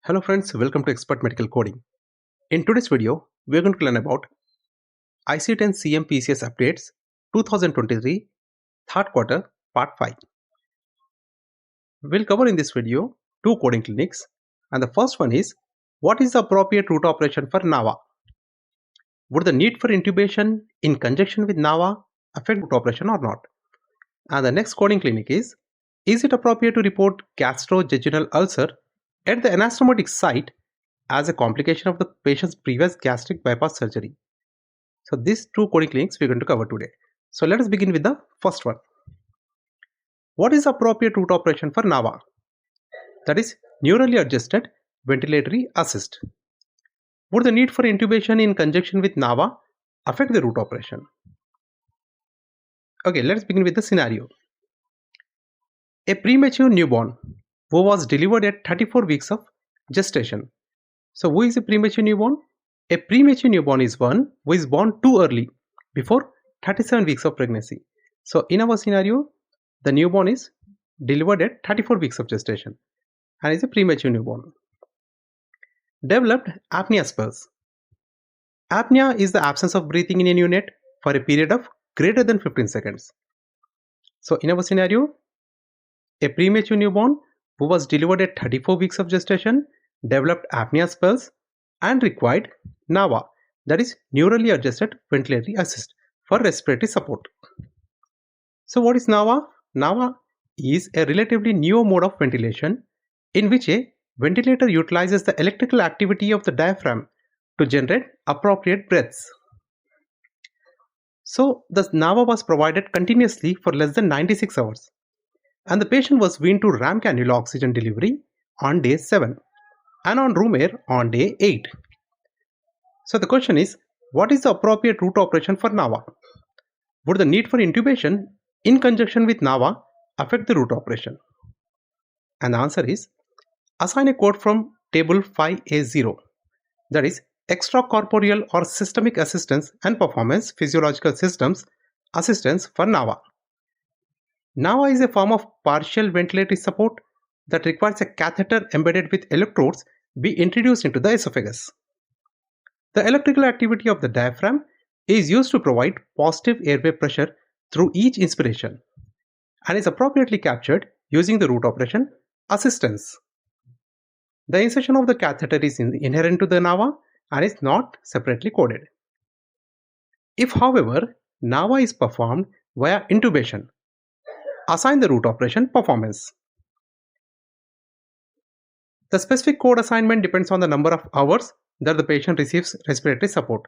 Hello friends, welcome to Expert Medical Coding. In today's video, we are going to learn about ICD-10 CM PCS updates 2023 third quarter part 5. We'll cover in this video two coding clinics, and the first one is what is the appropriate route operation for NAVA? Would the need for intubation in conjunction with NAVA affect route operation or not? And the next coding clinic is it appropriate to report gastrojejunal ulcer at the anastomotic site as a complication of the patient's previous gastric bypass surgery? So these two coding clinics we're going to cover today. So let us begin with the first one. What is the appropriate route operation for NAVA? That is neurally adjusted ventilatory assist. Would the need for intubation in conjunction with NAVA affect the route operation? Okay, let's begin with the scenario. A premature newborn who was delivered at 34 weeks of gestation. So who is a premature newborn? A premature newborn is one who is born too early, before 37 weeks of pregnancy. So in our scenario, the newborn is delivered at 34 weeks of gestation and is a premature newborn. Developed apnea spells. Apnea is the absence of breathing in a unit for a period of greater than 15 seconds. So in our scenario, a premature newborn who was delivered at 34 weeks of gestation developed apnea spells and required NAVA, that is neurally adjusted ventilatory assist, for respiratory support. So what is NAVA? NAVA is a relatively new mode of ventilation in which a ventilator utilizes the electrical activity of the diaphragm to generate appropriate breaths. So the NAVA was provided continuously for less than 96 hours and the patient was weaned to ram cannula oxygen delivery on day 7 and on room air on day 8. So the question is, what is the appropriate route operation for NAVA? Would the need for intubation in conjunction with NAVA affect the route operation? And the answer is, assign a code from table 5A0, that is extracorporeal or systemic assistance and performance physiological systems assistance for NAVA. NAVA is a form of partial ventilatory support that requires a catheter embedded with electrodes be introduced into the esophagus. The electrical activity of the diaphragm is used to provide positive airway pressure through each inspiration and is appropriately captured using the route operation assistance. The insertion of the catheter is inherent to the NAVA and is not separately coded. If, however, NAVA is performed via intubation, assign the route operation performance. The specific code assignment depends on the number of hours that the patient receives respiratory support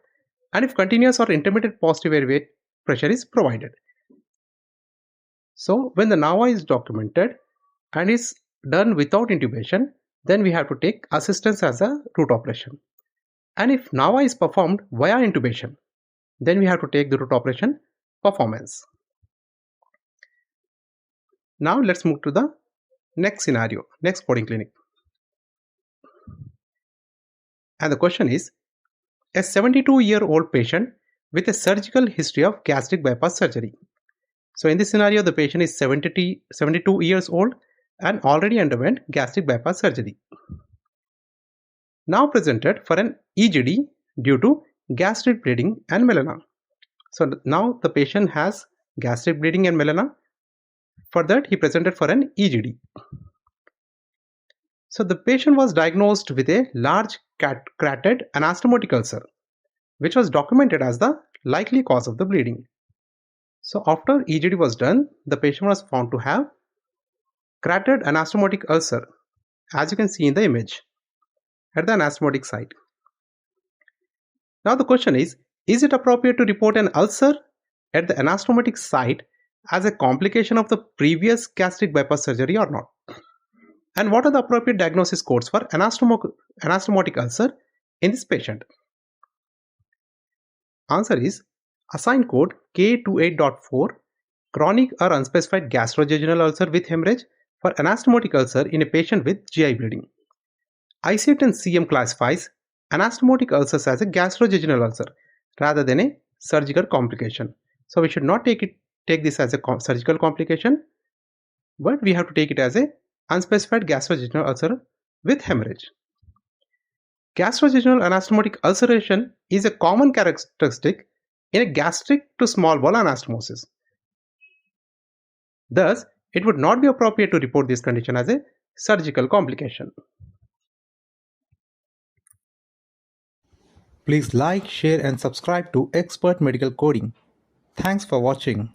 and if continuous or intermittent positive airway pressure is provided. So when the NAVA is documented and is done without intubation, then we have to take assistance as a route operation. And if NAVA is performed via intubation, then we have to take the route operation performance. Now let's move to the next scenario, next coding clinic. And the question is, a 72-year-old patient with a surgical history of gastric bypass surgery. So in this scenario, the patient is 72 years old and already underwent gastric bypass surgery. Now presented for an EGD due to gastric bleeding and melena. So now the patient has gastric bleeding and melena. For that, he presented for an EGD. So the patient was diagnosed with a large cratered anastomotic ulcer, which was documented as the likely cause of the bleeding. So after EGD was done, the patient was found to have cratered anastomotic ulcer, as you can see in the image, at the anastomotic site. Now the question is it appropriate to report an ulcer at the anastomotic site as a complication of the previous gastric bypass surgery or not? And what are the appropriate diagnosis codes for anastomotic ulcer in this patient? Answer is, assign code K28.4 chronic or unspecified gastrojejunal ulcer with hemorrhage for anastomotic ulcer in a patient with GI bleeding. ICD-10 CM classifies anastomotic ulcers as a gastrojejunal ulcer rather than a surgical complication. So we should not take this as a surgical complication, but we have to take it as a unspecified gastrojejunal ulcer with hemorrhage. Gastrointestinal anastomotic ulceration is a common characteristic in a gastric to small bowel anastomosis. Thus, it would not be appropriate to report this condition as a surgical complication. Please like, share and subscribe to Expert Medical Coding. Thanks for watching.